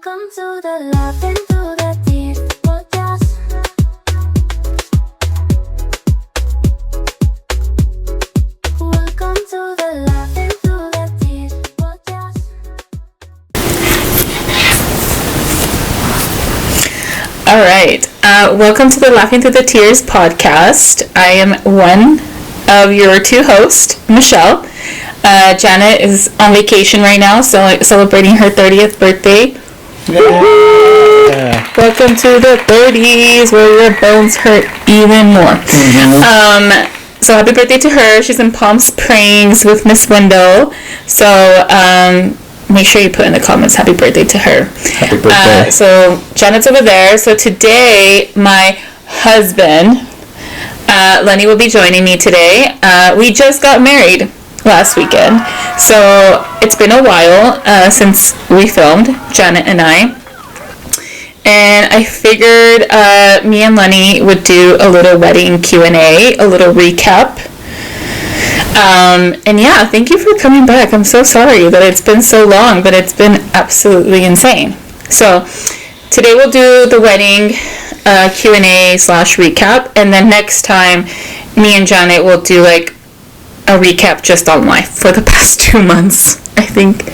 Welcome to the Laughing Through the Tears podcast. Welcome to the Laughing Through the Tears podcast. All right. Welcome to the Laughing Through the Tears podcast. I am one of your two hosts, Michelle. Janet is on vacation right now, so celebrating her 30th birthday. Yeah. Welcome to the 30s, where your bones hurt even more. Mm-hmm. So happy birthday to her. She's in Palm Springs with Miss Window. So make sure you put in the comments happy birthday to her. Happy birthday. So Janet's over there. So today, my husband, Lenny, will be joining me today. We just got married last weekend, so it's been a while since we filmed, Janet and I figured me and Lenny would do a little wedding Q&A, a little recap, and yeah, thank you for coming back. I'm so sorry that it's been so long, but it's been absolutely insane. So today we'll do the wedding Q&A / recap, and then next time me and Janet will do like a recap just on life for the past 2 months. I think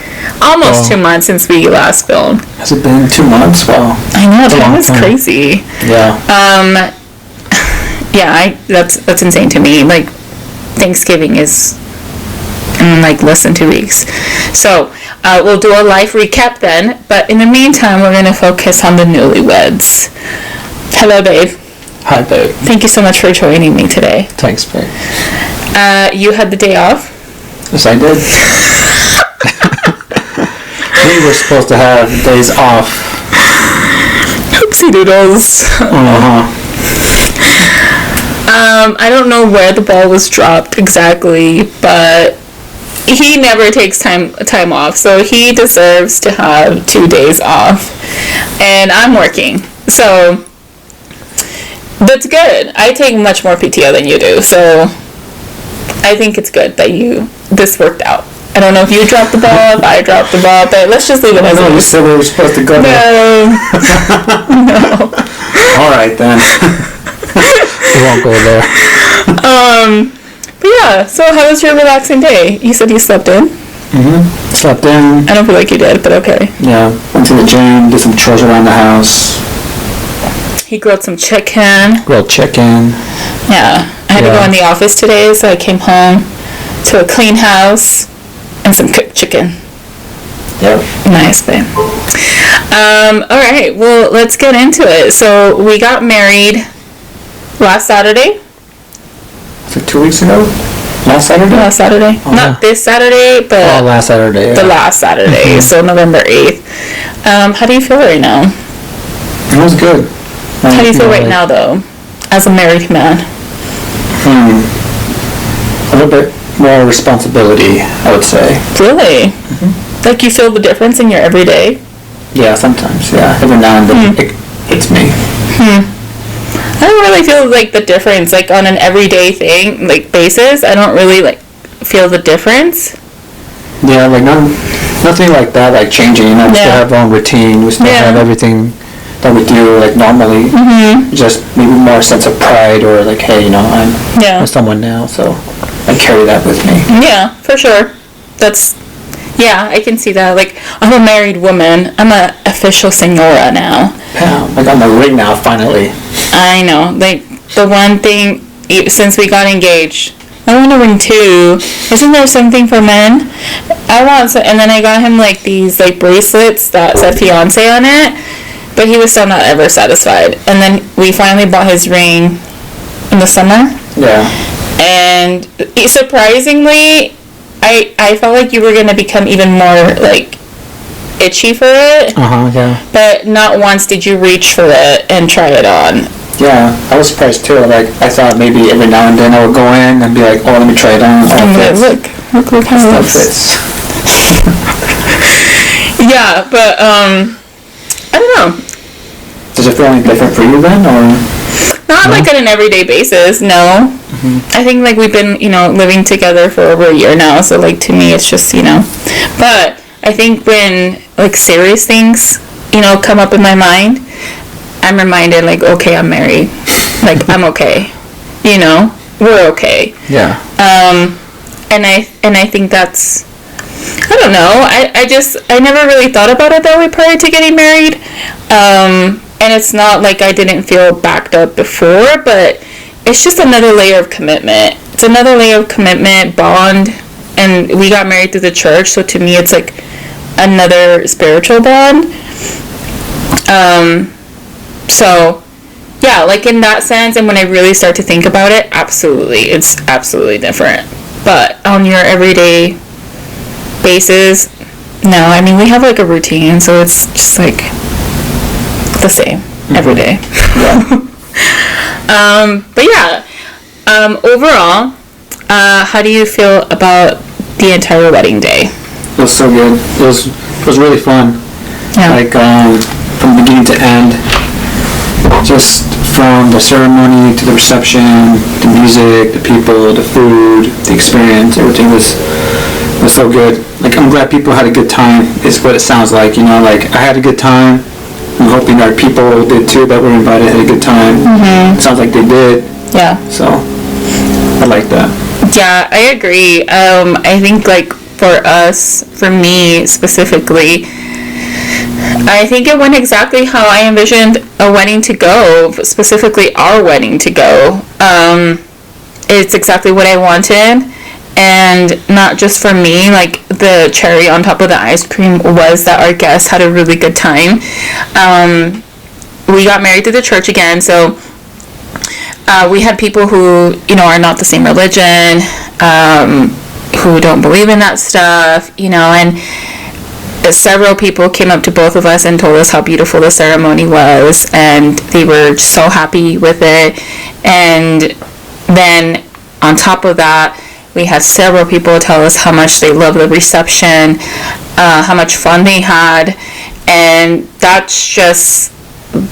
almost 2 months since we last filmed. Has it been 2 months? Wow. I know, time is crazy. Yeah. That's insane to me. Like, Thanksgiving is in like less than 2 weeks. So we'll do a live recap then, but in the meantime we're gonna focus on the newlyweds. Hello, babe. Hi, babe. Thank you so much for joining me today. Thanks, babe. You had the day off? Yes, I did. We were supposed to have days off. Oopsie doodles. Uh-huh. I don't know where the ball was dropped exactly, but he never takes time off, so he deserves to have 2 days off. And I'm working, so that's good. I take much more PTO than you do, so I think it's good that this worked out. I don't know if you dropped the ball, if I dropped the ball, but let's just leave it as it is. You said we were supposed to go there. No. All right, then. We won't go there. But yeah, so how was your relaxing day? You said you slept in? Mm-hmm. Slept in. I don't feel like you did, but okay. Yeah. Went to the gym, did some chores around the house. He grilled some chicken. Grilled chicken. Yeah. I had to go in the office today, so I came home to a clean house and some cooked chicken. Yep. Nice, babe. Alright, well, let's get into it. So, we got married last Saturday. Was it 2 weeks ago? Last Saturday? Last Saturday. Oh, Not this Saturday, but last Saturday. the last Saturday, so November 8th. How do you feel right now? It was good. How do you feel right now, though, as a married man? A little bit more responsibility, I would say. Really? Mm-hmm. Like you feel the difference in your everyday? Yeah, sometimes, yeah. Every now and then it's me. I don't really feel like the difference, like on an everyday thing, like basis. I don't really like feel the difference. Yeah, like nothing like that, like changing. We still have our own routine. We still have everything that we do like normally. Mm-hmm. Just maybe more sense of pride, or like, hey, I'm someone now, so I carry that with me. Yeah, for sure. I can see that. Like, I'm a married woman. I'm a official senora now. Yeah, like I'm a ring now, finally. I know. Like, the one thing, since we got engaged, I want a ring too. Isn't there something for men? And then I got him like these like bracelets that said fiance on it, but he was still not ever satisfied. And then we finally bought his ring in the summer. Yeah. And surprisingly, I felt like you were going to become even more like itchy for it. Yeah. But not once did you reach for it and try it on. Yeah, I was surprised too. Like, I thought maybe every now and then I would go in and be like, oh, let me try it on. And look how it fits. Yeah, but I don't know. Does it feel any different for you then, or? Not like on an everyday basis, no. Mm-hmm. I think like we've been, living together for over a year now, so like to me it's just, But I think when like serious things come up in my mind, I'm reminded, like, okay, I'm married. Like, I'm okay. We're okay. Yeah. And I think that's, I don't know. I never really thought about it that way prior to getting married. And it's not like I didn't feel backed up before, but it's just another layer of commitment. It's another layer of commitment, bond, and we got married through the church, so to me it's like another spiritual bond. So yeah, like in that sense, and when I really start to think about it, absolutely, it's absolutely different. But on your everyday basis, no, I mean, we have like a routine, so it's just like the same every day. But yeah, overall, how do you feel about the entire wedding day? It was so good. It was really fun. Yeah. Like from beginning to end, just from the ceremony to the reception, the music, the people, the food, the experience, everything was so good. Like, I'm glad people had a good time, is what it sounds like, like I had a good time. I'm hoping our people did too that were invited had a good time. It sounds like they did. Yeah. So I like that. Yeah, I agree. I think like for me specifically, I think it went exactly how I envisioned a wedding to go, specifically our wedding to go. It's exactly what I wanted, and not just for me, like the cherry on top of the ice cream was that our guests had a really good time. We got married through the church again, so we had people who, are not the same religion, who don't believe in that stuff, and several people came up to both of us and told us how beautiful the ceremony was, and they were so happy with it. And then on top of that, we had several people tell us how much they loved the reception, how much fun they had, and that's just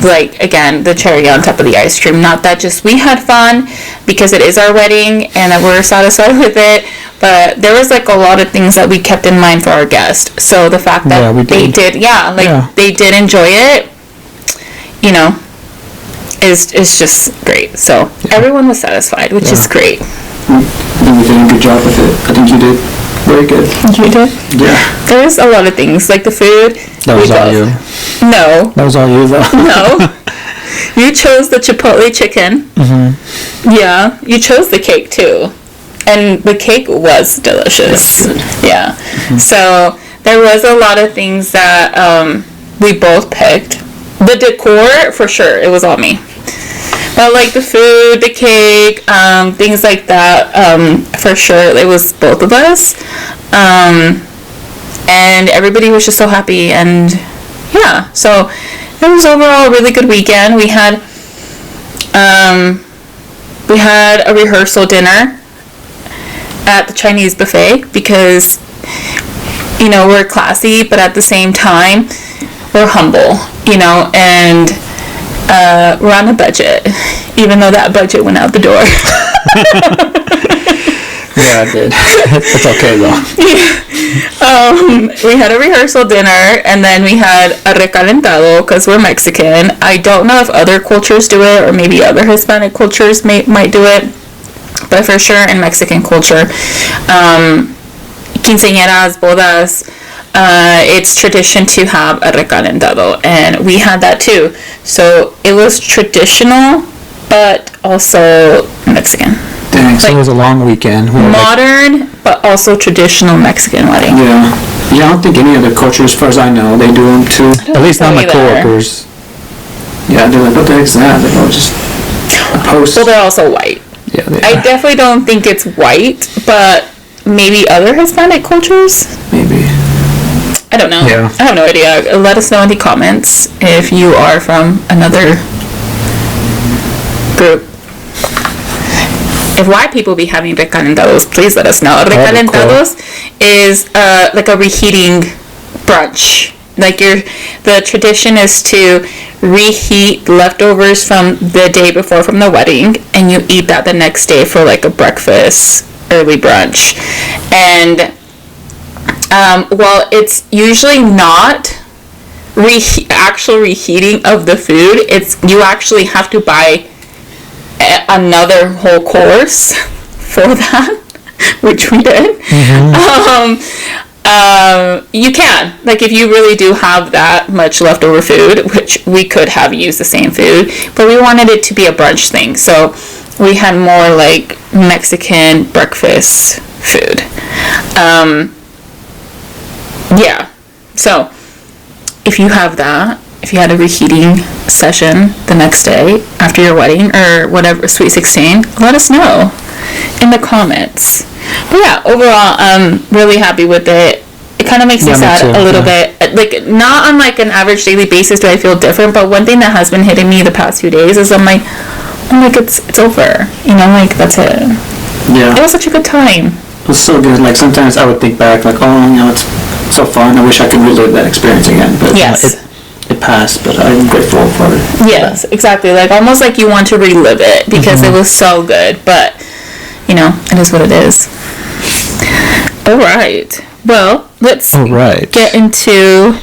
like, again, the cherry on top of the ice cream. Not that just we had fun, because it is our wedding and we're satisfied with it, but there was like a lot of things that we kept in mind for our guests. So the fact that they did enjoy it, is just great. So everyone was satisfied, which is great. I think you did a good job with it. I think you did very good. You did? Yeah. There was a lot of things, like the food. That was all you. No. That was all you, though. No. You chose the chipotle chicken. Yeah. You chose the cake, too. And the cake was delicious. Yeah. So there was a lot of things that we both picked. The decor, for sure, it was all me. But like the food, the cake, things like that, for sure, it was both of us. And everybody was just so happy, and yeah, so it was overall a really good weekend. We had a rehearsal dinner at the Chinese buffet, because we're classy, but at the same time we're humble, and we're on a budget, even though that budget went out the door. Yeah, I did. It's okay though. We had a rehearsal dinner, and then we had a recalentado, because we're Mexican. I don't know if other cultures do it, or maybe other Hispanic cultures might do it, but for sure in Mexican culture, quinceañeras, bodas, it's tradition to have a recalentado, and we had that too. So it was traditional, but also Mexican. Dang, so it was a long weekend. Modern, but also traditional Mexican wedding. Yeah. I don't think any other culture, as far as I know, they do them too. At least not my coworkers. Yeah, they're like, what the heck's that? Like, just a post. Well, they're also white. Yeah, they I definitely don't think it's white, but maybe other Hispanic cultures? Maybe. I don't know. Yeah. I have no idea. Let us know in the comments if you are from another group. If white people be having recalentados, please let us know. Recalentados is like a reheating brunch. Like the tradition is to reheat leftovers from the day before from the wedding, and you eat that the next day for like a breakfast, early brunch. And while it's usually not actual reheating of the food, you actually have to buy another whole course for that, which we did. You can, like, if you really do have that much leftover food, which we could have used the same food, but we wanted it to be a brunch thing, so we had more like Mexican breakfast food. Yeah, so if you have that, if you had a reheating session the next day after your wedding or whatever, Sweet 16, let us know in the comments. But yeah, overall, I'm really happy with it. It kind of makes me sad a little bit. Like, not on like an average daily basis do I feel different, but one thing that has been hitting me the past few days is I'm like, it's over. You know, like, that's it. Yeah. It was such a good time. It was so good. Like, sometimes I would think back, like, oh, you know, it's so fun. I wish I could relive that experience again. But yes. It passed, but I'm grateful for it. Yes, exactly. Like, almost like you want to relive it because it was so good. But, you know, it is what it is. All right. Well, let's get into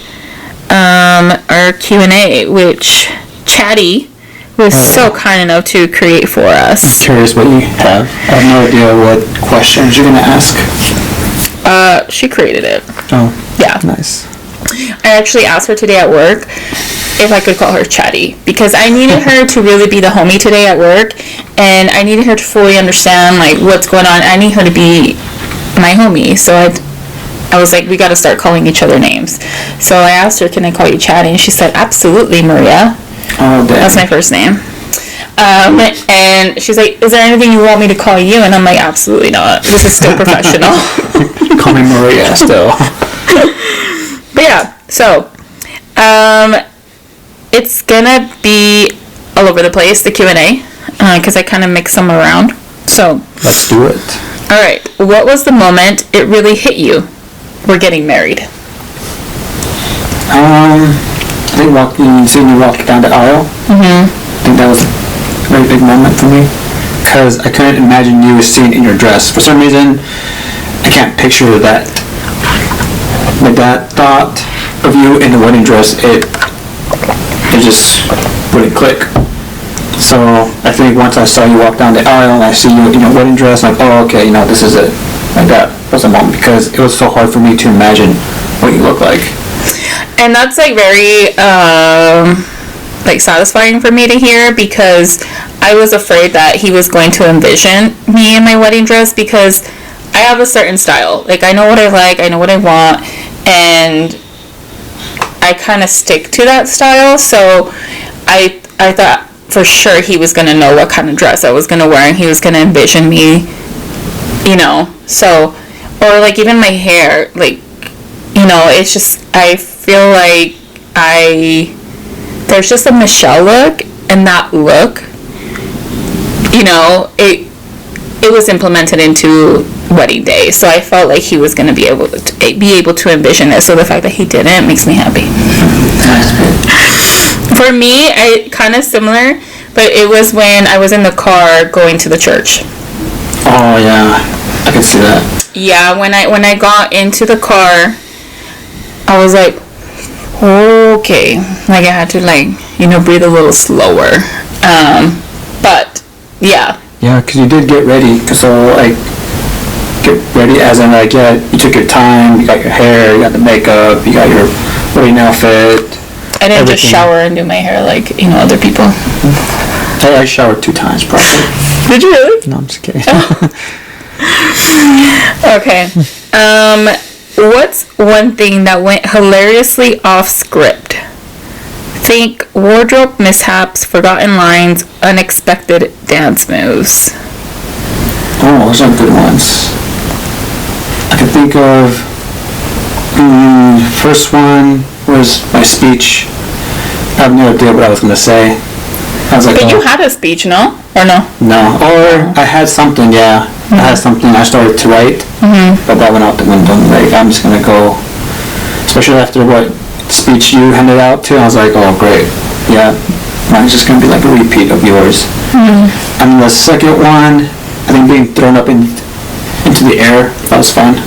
our Q&A, which Chatty was so kind enough to create for us. I'm curious what you have. I have no idea what questions you're going to ask. She created it. Oh. Yeah. Nice. I actually asked her today at work if I could call her Chatty because I needed her to really be the homie today at work, and I needed her to fully understand like what's going on. I need her to be my homie, so I was like, we got to start calling each other names. So I asked her, can I call you Chatty? And she said, absolutely, Maria. Oh, damn. That's my first name. And she's like, is there anything you want me to call you? And I'm like, absolutely not. This is still professional. Call me Maria still. But yeah, so it's gonna be all over the place, the Q&A, because I kind of mix them around. So let's do it. All right, what was the moment it really hit you? We're getting married. I think seeing you walk down the aisle. I think that was a very big moment for me because I couldn't imagine you sitting in your dress. For some reason, I can't picture that. But that thought of you in the wedding dress, it just wouldn't click. So I think once I saw you walk down the aisle and I see you in your wedding dress, I'm like, oh, okay, you know, this is it. Like, that was a moment because it was so hard for me to imagine what you look like. And that's like very like satisfying for me to hear because I was afraid that he was going to envision me in my wedding dress because I have a certain style. Like, I know what I like, I know what I want, and I kind of stick to that style. So I thought for sure he was going to know what kind of dress I was going to wear and he was going to envision me, you know. So, or like even my hair, like, you know, it's just, I feel like there's just a Michelle look, and that look, you know, it was implemented into wedding day, so I felt like he was going to be able to envision it. So the fact that he didn't makes me happy. For me, I kind of similar, but it was when I was in the car going to the church. Oh yeah, I can see that. Yeah, when I got into the car, I was like, okay, like I had to, like, you know, breathe a little slower. But yeah. Yeah, because you did get ready. So, like, get ready as in, like, yeah, you took your time, you got your hair, you got the makeup, you got your wedding outfit. I didn't just shower and do my hair like, you know, other people. I showered 2 times, probably. Did you really? No, I'm just kidding. Okay. What's one thing that went hilariously off script? Think wardrobe mishaps, forgotten lines, unexpected dance moves. Oh, those are good ones. I can think of first one was my speech. I have no idea what I was going to say. I was like, but you had a speech, no? Or no? No. Or I had something, yeah. I had something I started to write, but that went out the window. Like, I'm just going to go, especially after what speech you handed out too. I was like, oh, great. Yeah. Mine's just going to be like a repeat of yours. And the second one, I think being thrown up into the air, that was fun.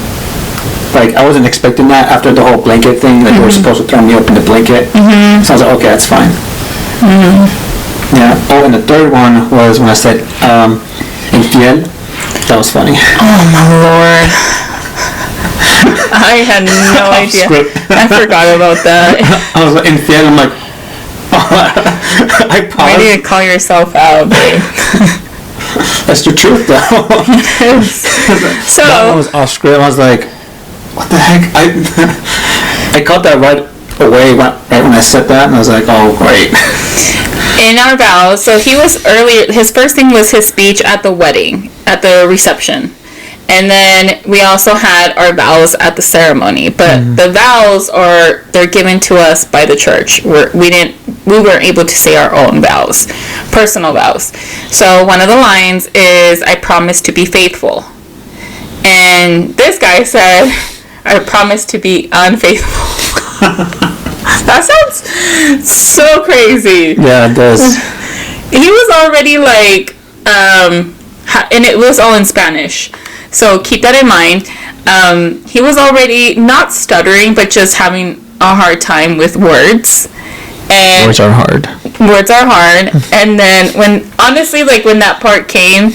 like, I wasn't expecting that after the whole blanket thing. Like, they were supposed to throw me up in the blanket. So I was like, okay, that's fine. Yeah. Oh, and the third one was when I said, infiel. That was funny. Oh my lord. I had no idea. I forgot about that. I was like, infiel. I'm like, I paused. Why do you call yourself out, babe? That's the truth, though. So that one was off script. I was like, what the heck? I caught that right away, right when I said that, and I was like, oh, great. in our vows, so he was earlier, his first thing was his speech at the wedding, at the reception. And then we also had our vows at the ceremony. But the vows they're given to us by the church. We weren't able to say our own vows, personal vows. So one of the lines is, I promise to be faithful. And this guy said, I promise to be unfaithful. That sounds so crazy. Yeah, it does. He was already like, and it was all in Spanish. So keep that in mind. He was already not stuttering, but just having a hard time with words. And words are hard. Words are hard. And then when that part came,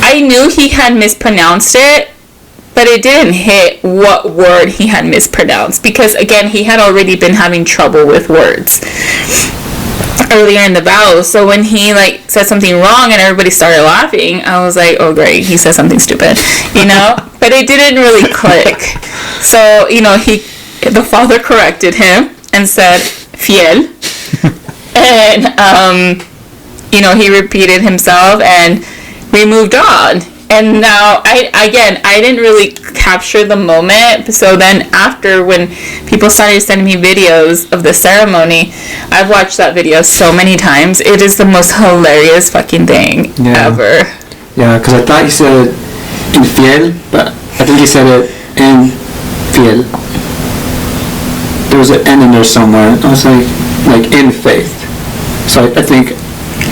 I knew he had mispronounced it, but it didn't hit what word he had mispronounced. Because again, he had already been having trouble with words earlier in the vows. So when he said something wrong and everybody started laughing, I was like, oh great, he said something stupid, but it didn't really click. So the father corrected him and said fiel. And he repeated himself and we moved on. And now I didn't really capture the moment. So then after, when people started sending me videos of the ceremony, I've watched that video so many times. It is the most hilarious fucking thing ever. Yeah, because I thought he said infiel, but I think he said it infiel. There was an N in there somewhere. I was like in faith. So I think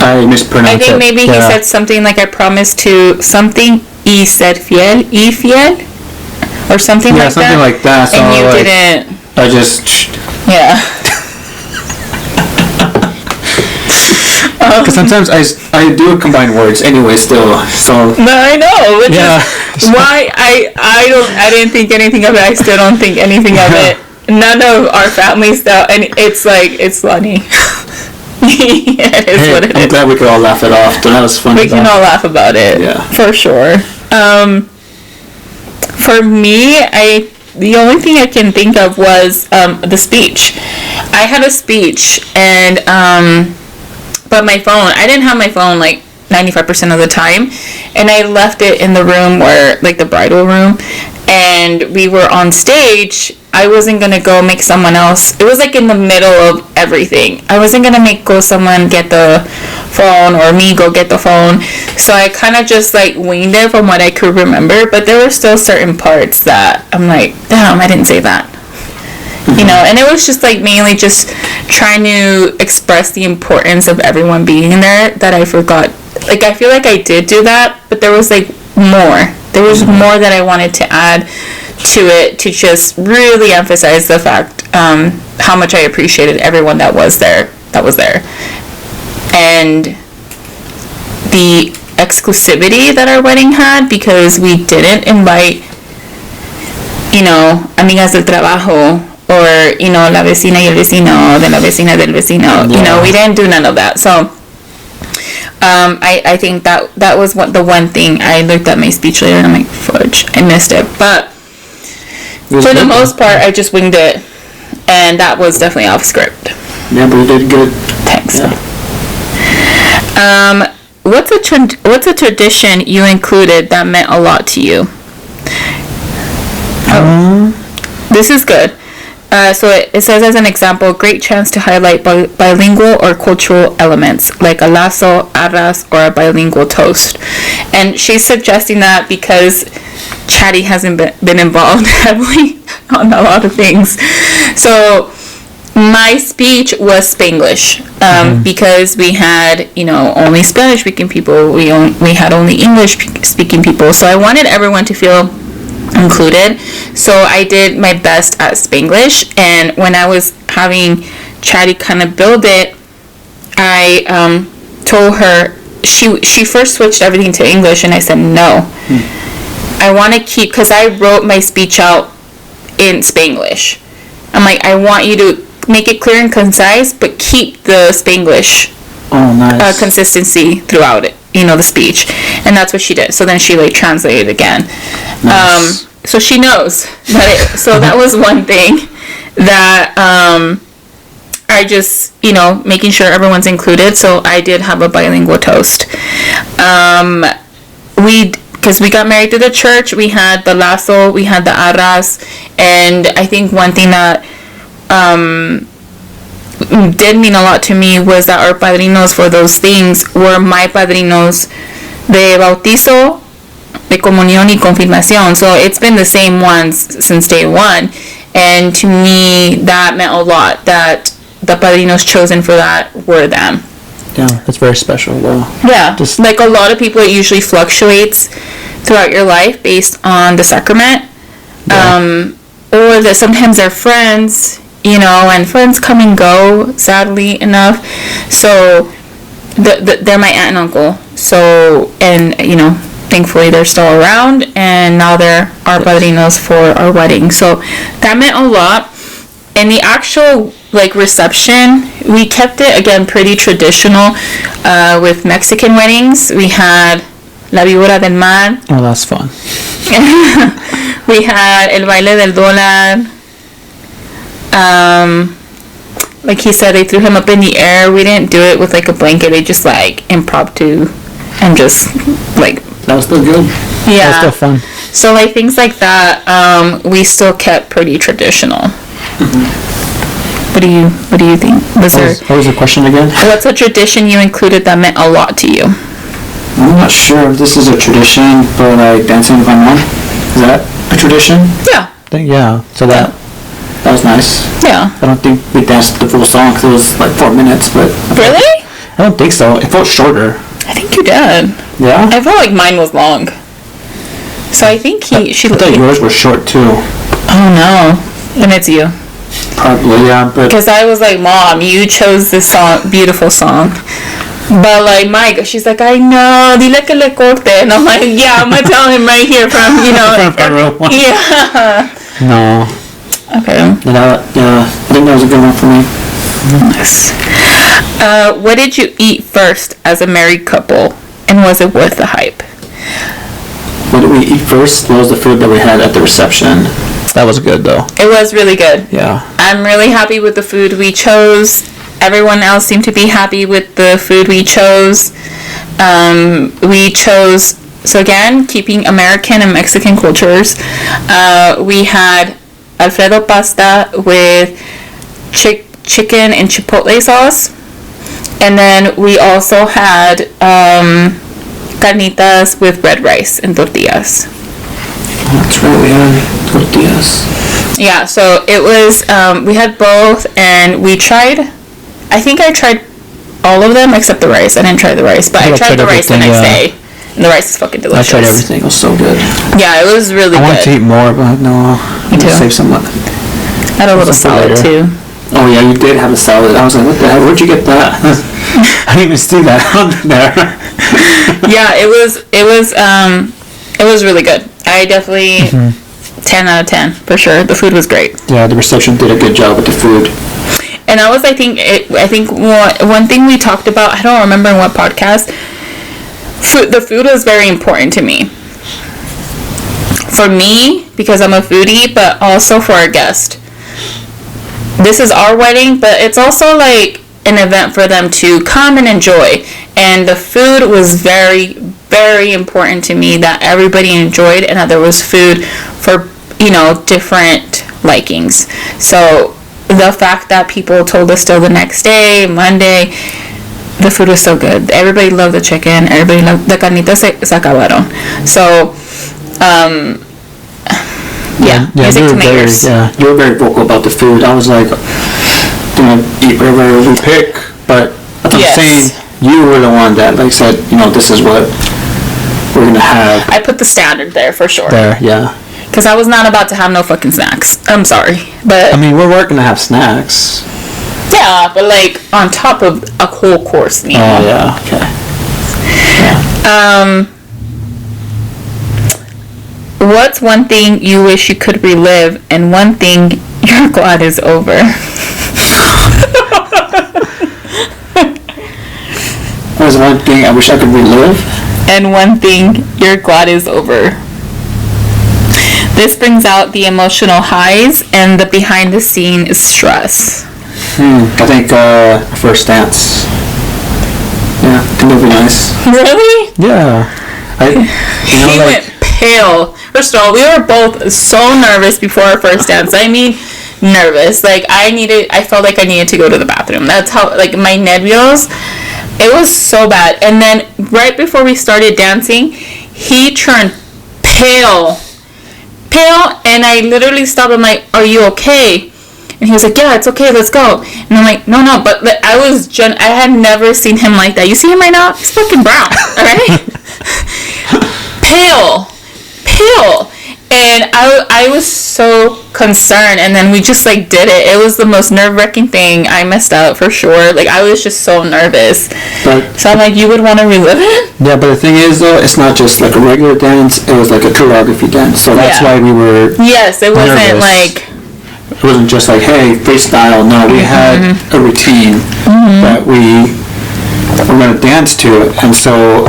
I mispronounced it. I think maybe he said something like, I promise to something, y ser fiel, y fiel, or something like that. Yeah, something like that. So and you didn't. I just. Yeah. Because sometimes I do combine words anyway still, so. No, I know. Which is why I didn't think anything of it. I still don't think anything of it. None of our family stuff, and it's funny. Yeah, it is what it is. I'm glad we could all laugh it off. That was funny. We can all laugh about it. Yeah. For sure. For me, the only thing I can think of was the speech. I had a speech, and but my phone, I didn't have my phone 95% of the time, and I left it in the room where, the bridal room, and we were on stage. I wasn't gonna go make someone else. It was in the middle of everything. I wasn't gonna go someone get the phone or me go get the phone. So I kind of just winged it from what I could remember. But there were still certain parts that I'm like, damn, I didn't say that. And it was just mainly just trying to express the importance of everyone being there that I forgot. I feel like I did do that, but there was more. There was more that I wanted to add to it to just really emphasize the fact how much I appreciated everyone that was there. And the exclusivity that our wedding had, because we didn't invite, amigas del trabajo, or, la vecina y el vecino, de la vecina del vecino. We didn't do none of that. So I think that was the one thing. I looked at my speech later and I'm like, fudge, I missed it. But for the most part, I just winged it, and that was definitely off script. Yeah, but you did good. Thanks. Yeah. What's a tradition you included that meant a lot to you? This is good. So it says, as an example, great chance to highlight bilingual or cultural elements, like a lazo, arras, or a bilingual toast. And she's suggesting that because Chatty hasn't been involved heavily on a lot of things. So my speech was Spanglish, because we had, only Spanish-speaking people. We had only English-speaking people. So I wanted everyone to feel included. So I did my best at Spanglish, and when I was having Chatty kind of build it, I told her, she first switched everything to English, and I said no. I want to keep, because I wrote my speech out in Spanglish. I'm like, I want you to make it clear and concise, but keep the Spanglish consistency throughout it, the speech. And that's what she did. So then she translated again. Nice. So she knows. So that was one thing that I just, making sure everyone's included. So I did have a bilingual toast. Because we got married to the church, we had the lazo, we had the arras, and I think one thing that did mean a lot to me was that our padrinos for those things were my padrinos de bautizo, de comunión y confirmación. So it's been the same ones since day one, and to me that meant a lot that the padrinos chosen for that were them. Yeah, that's very special though. Yeah, just like a lot of people, it usually fluctuates throughout your life based on the sacrament. Yeah. Or that sometimes they're friends, and friends come and go, sadly enough. So they're my aunt and uncle. So, and thankfully they're still around, and now they're our padrinos for our wedding. So that meant a lot. And the actual reception, we kept it again pretty traditional with Mexican weddings. We had La Víbora del Mar. Oh, that's fun. We had El Baile del Dólar. Like he said, they threw him up in the air. We didn't do it with a blanket. They just impromptu and just that was still good. Yeah, that was still fun. So things like that, we still kept pretty traditional. What do you think? What was the question again? What's a tradition you included that meant a lot to you? I'm not sure if this is a tradition, but dancing with my mom. Is that a tradition? Yeah. Yeah. So that was nice. Yeah. I don't think we danced the full song because it was 4 minutes, but really? I don't think so. It felt shorter. I think you did. Yeah. I felt like mine was long. So I think I thought yours were short too. Oh no. Then it's you. Probably, yeah, but... Because I was like, Mom, you chose this song, beautiful song. But, Mike, she's like, I know, dile que le corte. And I'm like, yeah, I'm going to tell him right here from, from yeah. No. Okay. Yeah, I think that was a good one for me. Nice. What did you eat first as a married couple, and was it worth the hype? What did we eat first? What was the food that we had at the reception? That was good, though. It was really good. Yeah. I'm really happy with the food we chose. Everyone else seemed to be happy with the food we chose. So again, keeping American and Mexican cultures, we had Alfredo pasta with chicken and chipotle sauce. And then we also had carnitas with red rice and tortillas. That's right, we had tortillas. Yeah, so it was, we had both, and I think I tried all of them except the rice. I didn't try the rice, but I tried the rice the next day. And the rice is fucking delicious. I tried everything. It was so good. Yeah, it was really good. I wanted to eat more, but no. Me too. Save some. I had a little salad, too. Oh, yeah, you did have a salad. I was like, what the hell? Where'd you get that? I didn't even see that on there. Yeah, it was really good. I definitely 10 out of 10 for sure. The food was great. Yeah, the reception did a good job with the food. And I think one thing we talked about, I don't remember in what podcast, the food was very important to me. For me, because I'm a foodie, but also for our guest. This is our wedding, but it's also like an event for them to come and enjoy. And the food was very, very important to me, that everybody enjoyed and that there was food for, different likings. So the fact that people told us still the next day, Monday, the food was so good. Everybody loved the chicken. Everybody loved the carnitas se acabaron. So, music to my ears. Yeah, you were very vocal about the food. I was like, gonna eat whatever we pick, but that's what I'm saying. You were the one that said, this is what we're gonna have. I put the standard there for sure. There, yeah. Because I was not about to have no fucking snacks. I'm sorry, but I mean, we're gonna have snacks. yeah, but like on top of a whole course meal. Oh yeah, okay. Yeah. What's one thing you wish you could relive, and one thing you're glad is over? What is one thing I wish I could relive? And one thing you're glad is over. This brings out the emotional highs and the behind the scene stress. I think first dance. Yeah, I think that'd be nice. Really? Yeah. He went pale. First of all, we were both so nervous before our first dance. I mean, nervous. Like, I felt like I needed to go to the bathroom. That's how, like, my nervios, it was so bad. And then right before we started dancing, he turned pale, and I literally stopped. I'm like, "Are you okay?" And he was like, "Yeah, it's okay, let's go." And I'm like, "No," but like, I had never seen him like that. You see him right now? He's fucking brown, alright? Pale. And I was so concerned, and then we just like did it. It was the most nerve-wracking thing. I messed up for sure. Like, I was just so nervous. So I'm like, you would want to relive it? Yeah, but the thing is though, it's not just like a regular dance, it was like a choreography dance. So that's why we were Yes, it wasn't nervous. like, it wasn't just like, hey, freestyle. No, we had a routine that we were going to dance to. And so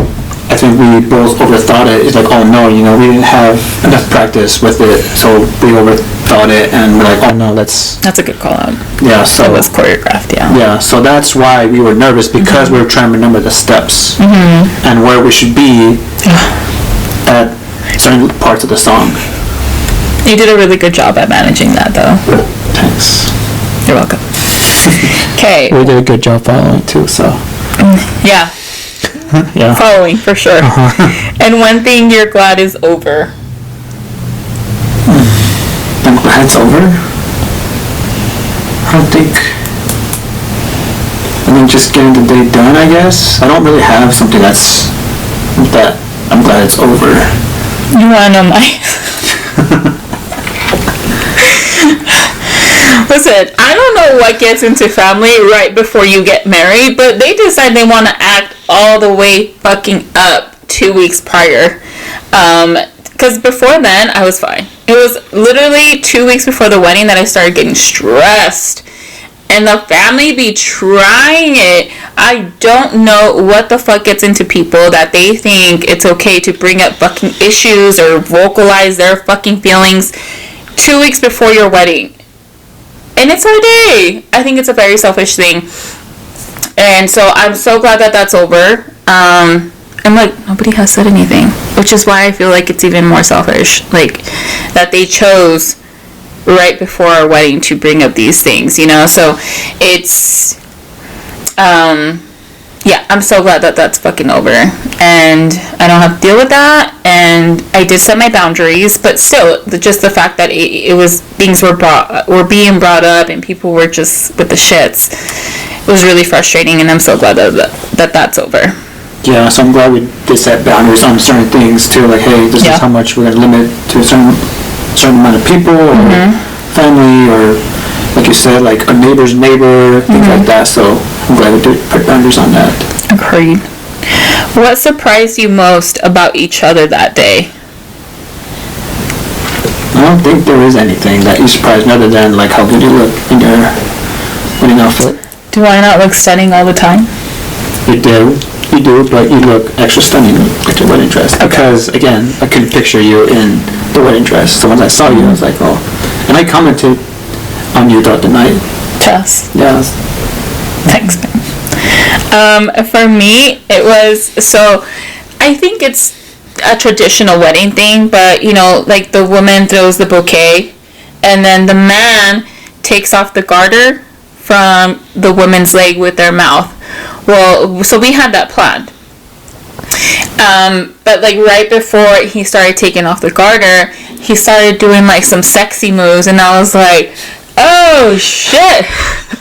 I think we both overthought it. It's like, oh no, we didn't have enough practice with it. So we overthought it, and we're like, oh no, that's a good call out. Yeah, so it was choreographed, yeah. Yeah, so that's why we were nervous, because we were trying to remember the steps and where we should be at certain parts of the song. You did a really good job at managing that, though. Thanks. You're welcome. Okay. We did a good job following too, so. Yeah. Yeah. Following, for sure. And one thing you're glad is over. I'm glad it's over. I think just getting the day done, I guess. I don't really have something that I'm glad it's over. You wanna know my... Listen, I don't know what gets into family right before you get married, but they decide they want to act all the way fucking up 2 weeks prior. Because before then, I was fine. It was literally 2 weeks before the wedding that I started getting stressed. And the family be trying it. I don't know what the fuck gets into people that they think it's okay to bring up fucking issues or vocalize their fucking feelings 2 weeks before your wedding. And it's our day. I think it's a very selfish thing. And so I'm so glad that that's over. I'm like, nobody has said anything. Which is why I feel like it's even more selfish. Like, that they chose right before our wedding to bring up these things, So it's, yeah, I'm so glad that that's fucking over. And I don't have to deal with that. And I did set my boundaries, but still, just the fact that it was, things were being brought up and people were just with the shits, it was really frustrating, and I'm so glad that that's over. Yeah, so I'm glad we did set boundaries on certain things too, like, hey, this is how much we're going to limit to a certain amount of people, or family, or like you said, like a neighbor's neighbor, things like that. So I'm glad we did put boundaries on that. Agreed. What surprised you most about each other that day? I don't think there is anything that you surprised me other than like how good you look in your wedding outfit. Do I not look stunning all the time? You do, but you look extra stunning with your wedding dress. Because again, I couldn't picture you in the wedding dress. So when I saw you, I was like, oh. And I commented on you throughout the night. Yes. Yeah. Thanks, man. For me, it was, so I think it's a traditional wedding thing, but like the woman throws the bouquet, and then the man takes off the garter from the woman's leg with their mouth. Well, so we had that planned. But like right before he started taking off the garter, he started doing like some sexy moves, and I was like, oh shit.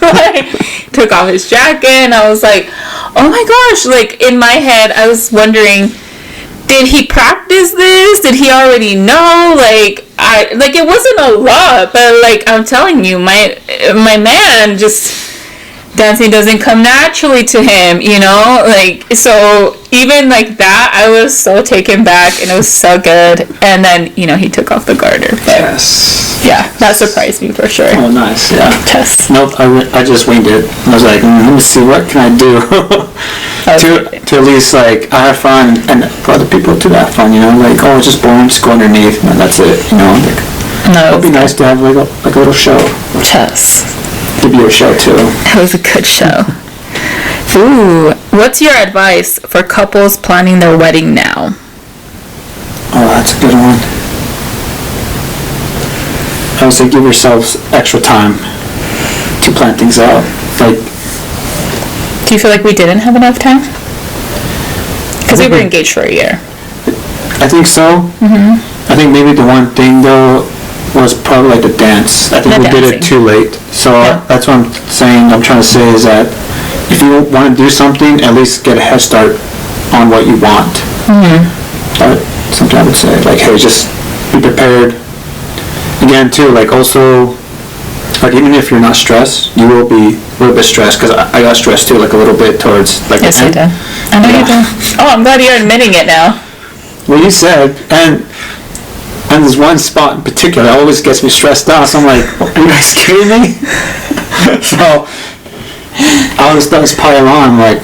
Like, took off his jacket, and I was like, oh my gosh. Like, in my head, I was wondering, did he practice this? Did he already know? Like, it wasn't a lot, but like I'm telling you, my man just dancing doesn't come naturally to him, you know, like, so even like that, I was so taken back, and it was so good. And then, you know, he took off the garter, but Yes. yeah, that surprised me for sure. Oh, nice. Yeah. Tess. Nope. I just winged it. I was like, let me see, what can I do to at least like I have fun, and for other people to have fun. You know, like, oh, it's just boring, just go underneath, and that's it. You know, like, No, it'd be nice to have like a little show. Tess. Give you a show too. It was a good show. Ooh, what's your advice for couples planning their wedding now? Oh, that's a good one. I would say give yourselves extra time to plan things out. Like, Do you feel like we didn't have enough time? Because we were engaged for a year. I think so. I think maybe the one thing though was probably like the dance. I think The we did it dancing. too late. So Yeah. that's what I'm trying to say is that if you want to do something, at least get a head start on what you want. That's something I would say. Like, hey, just be prepared. Again, too, like also, like even if you're not stressed, you will be a little bit stressed, because I got stressed too, like a little bit towards like Yes, the I end. did. I know you Yeah. did. Oh, I'm glad you're admitting it now. Well, you said, and there's one spot in particular that always gets me stressed out, so I'm like, are you guys kidding me? So, all this stuff is pile on, I'm like,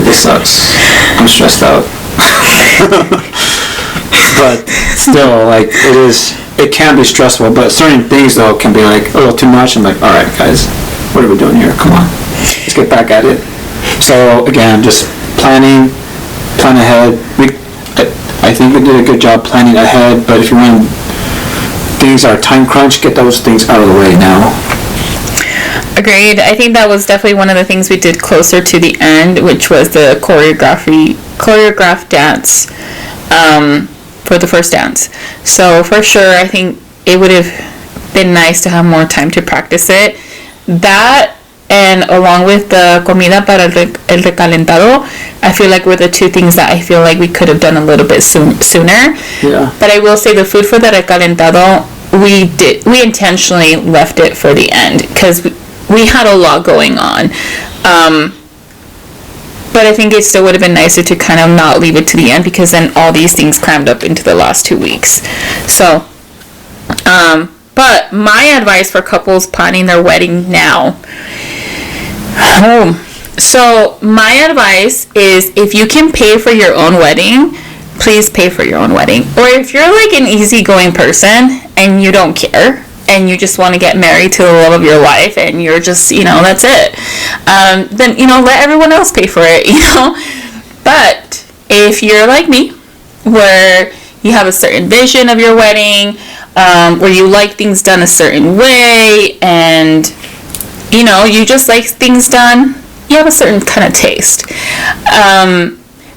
this sucks. I'm stressed out. But still, like, it can be stressful, but certain things, though, can be, like, a little too much. I'm like, alright, guys, what are we doing here? Come on. Let's get back at it. So, again, just plan ahead. I think we did a good job planning ahead, but if you want things are time crunch, get those things out of the way now. Agreed. I think that was definitely one of the things we did closer to the end, which was the choreographed dance for the first dance. So for sure, I think it would have been nice to have more time to practice it. That, and along with the comida para el recalentado, I feel like were the two things that I feel like we could have done a little bit sooner. Yeah. But I will say the food for the recalentado, we intentionally left it for the end because we had a lot going on. But I think it still would have been nicer to kind of not leave it to the end, because then all these things crammed up into the last 2 weeks. So, but my advice for couples planning their wedding now. So my advice is, if you can pay for your own wedding, please pay for your own wedding. Or if you're like an easygoing person and you don't care, and you just want to get married to the love of your life, and you're just, that's it, then, let everyone else pay for it, But if you're like me, where you have a certain vision of your wedding, where you like things done a certain way, and, you just like things done, you have a certain kind of taste.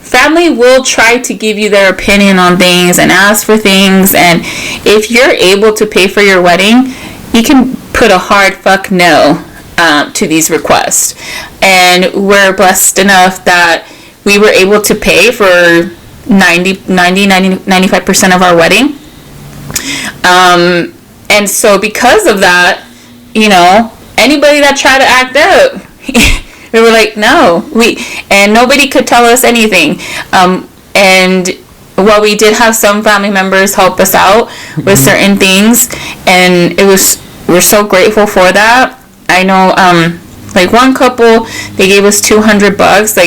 Family will try to give you their opinion on things and ask for things, and if you're able to pay for your wedding, you can put a hard fuck no to these requests. And we're blessed enough that we were able to pay for 95% of our wedding. And so because of that, anybody that tried to act out, we were like, no, and nobody could tell us anything. And while we did have some family members help us out with certain things, and we're so grateful for that. I know, like one couple, they gave us $200,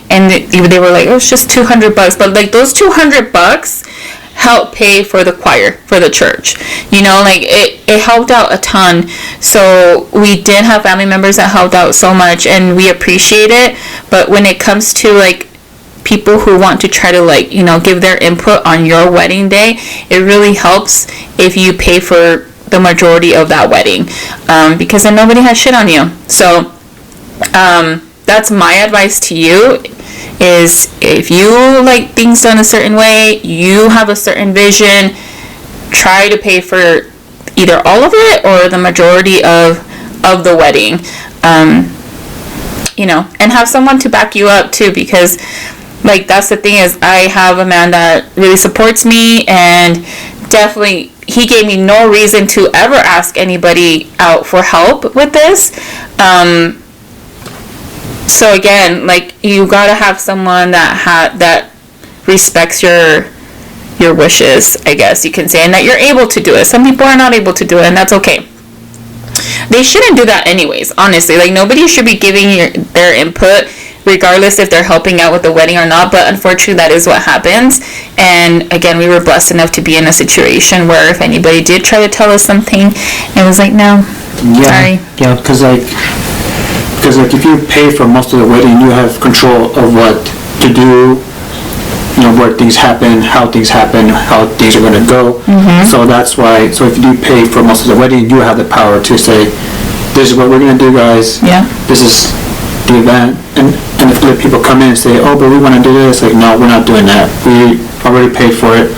and they were like, oh, it's just $200, but like those $200 helped pay for the choir for the church. It helped out a ton. So we did have family members that helped out so much, and we appreciate it. But when it comes to like people who want to try to give their input on your wedding day, it really helps if you pay for the majority of that wedding, because then nobody has shit on you. So that's my advice to you, is if you like things done a certain way, you have a certain vision, try to pay for either all of it or the majority of the wedding, and have someone to back you up too, because that's the thing, is I have a man that really supports me and definitely, he gave me no reason to ever ask anybody out for help with this. So again, like, you gotta have someone that respects your wishes, I guess you can say, and that you're able to do it. Some people are not able to do it, and that's okay. They shouldn't do that anyways, honestly. Like, nobody should be giving their input regardless if they're helping out with the wedding or not, but unfortunately that is what happens. And again, we were blessed enough to be in a situation where if anybody did try to tell us something, it was like, no, sorry. Yeah, because like if you pay for most of the wedding, you have control of what to do, you know, where things happen, how things happen, how things are going to go. So that's why, so if you do pay for most of the wedding, you have the power to say, this is what we're going to do, guys. Yeah. This is the event. And if the people come in and say, oh, but we want to do this, like, no, we're not doing that. We already paid for it.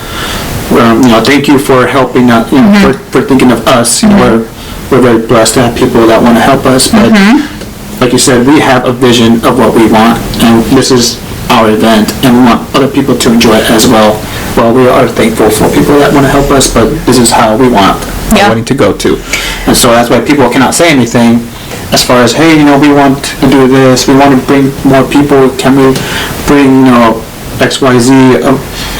You know, thank you for helping out, you know, for thinking of us. You know, we're very blessed to have people that want to help us. But like you said, we have a vision of what we want, and this is our event, and we want other people to enjoy it as well. Well, we are thankful for people that want to help us, but this is how we want our wedding to go to. And so that's why people cannot say anything as far as, hey, you know, we want to do this, we want to bring more people, can we bring, you know, XYZ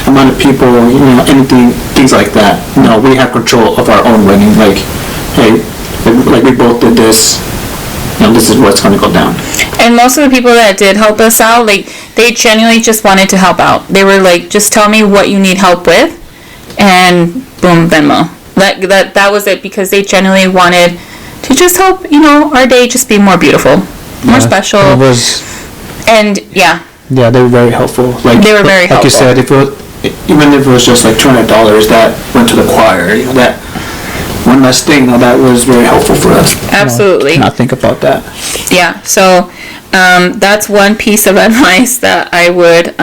amount of people, you know, anything, things like that. No, we have control of our own wedding. Like, hey, like we both did this, you know, this is what's going to go down. And most of the people that did help us out, like, they genuinely just wanted to help out. They were like, just tell me what you need help with, and boom, Venmo. That was it, because they genuinely wanted to just help, you know, our day just be more beautiful, more special. It was, and yeah, they were very helpful. Like, they were very helpful. Like you said, even if it was just like $200 that went to the choir, you know, that one less thing, you know, that was very helpful for us. Absolutely. You know, not think about that. Yeah. So that's one piece of advice that I would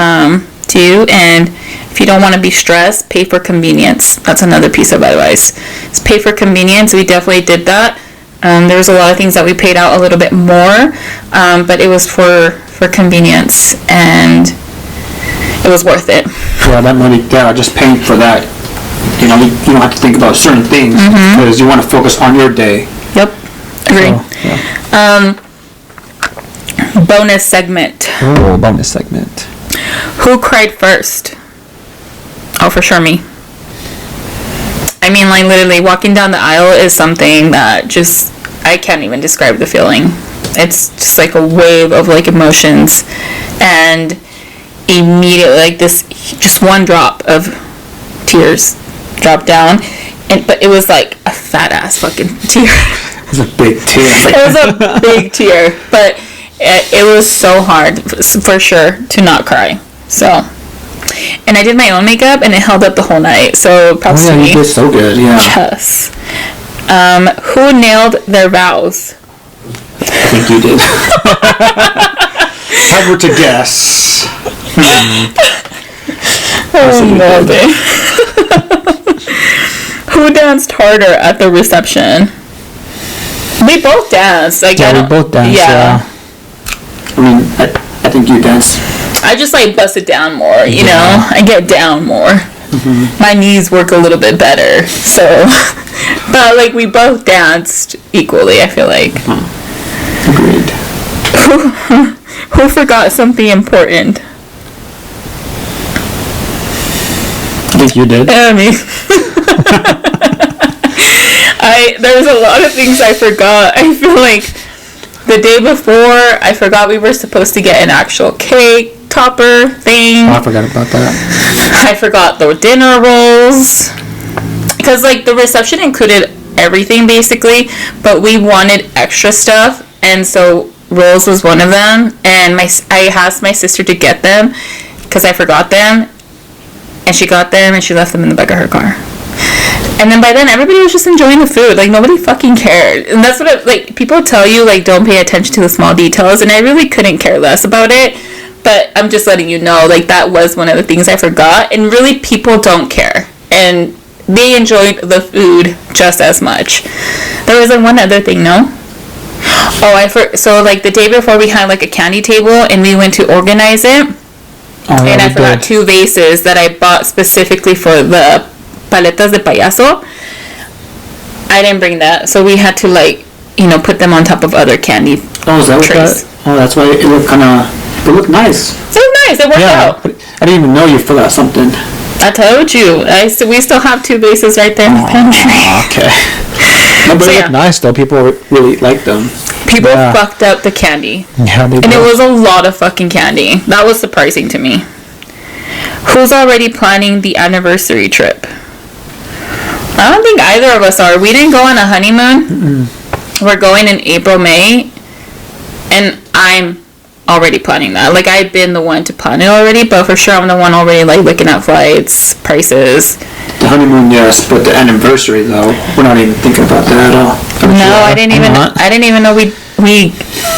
do. And if you don't want to be stressed, pay for convenience. That's another piece of advice. It's pay for convenience. We definitely did that. There was a lot of things that we paid out a little bit more, but it was for convenience, and it was worth it. Yeah, that money, just paying for that, you know, you don't have to think about certain things, because you want to focus on your day. Yep, agree. So, yeah. Bonus segment. Oh, bonus segment. Who cried first? Oh, for sure me. I mean, like, literally walking down the aisle is something that just, I can't even describe the feeling. It's just like a wave of like emotions, and immediately, like, this, just one drop of tears dropped down, but it was like a fat ass fucking tear. It was a big tear. It was a big tear, but it was so hard for sure to not cry. So. And I did my own makeup, and it held up the whole night. So props to me. You did so good, yeah. Yes. Who nailed their vows? I think you did. If I were to guess. Oh, no, babe. Who danced harder at the reception? We both danced. Like, yeah, we both danced. Yeah. I mean, I think you danced. I just like bust it down more, you know. I get down more. My knees work a little bit better, so. But like, we both danced equally, I feel like. Agreed. Who forgot something important? I think you did. Me. There was a lot of things I forgot. I feel like the day before, I forgot we were supposed to get an actual cake topper thing. Oh, I forgot about that. I forgot the dinner rolls. Because, like, the reception included everything, basically, but we wanted extra stuff, and so rolls was one of them, and I asked my sister to get them, because I forgot them, and she got them, and she left them in the back of her car. And then by then, everybody was just enjoying the food. Like, nobody fucking cared. And that's what, like, people tell you, like, don't pay attention to the small details. And I really couldn't care less about it. But I'm just letting you know, like, that was one of the things I forgot. And really, people don't care. And they enjoyed the food just as much. There was one other thing, no? Oh, so, like, the day before, we had, like, a candy table. And we went to organize it. Oh, yeah, and I forgot 2 vases that I bought specifically for the paletas de payaso. I didn't bring that, so we had to like, put them on top of other candy Oh, is that what trays. that? Oh, that's why it looked it looked nice. So it was nice. It worked out. I didn't even know you forgot something. I told you. We still have 2 bases right there in the pantry. Okay. No, but So, they yeah. look nice though. People really like them. People Yeah. fucked up the candy. Yeah, they And do. it was a lot of fucking candy. That was surprising to me. Who's already planning the anniversary trip? I don't think either of us are. We didn't go on a honeymoon. We're going in April, May. And I'm already planning that. Like, I've been the one to plan it already, but for sure I'm the one already, like, looking at flights, prices. The honeymoon, yes, but the anniversary though, we're not even thinking about that at all. No, I didn't even know we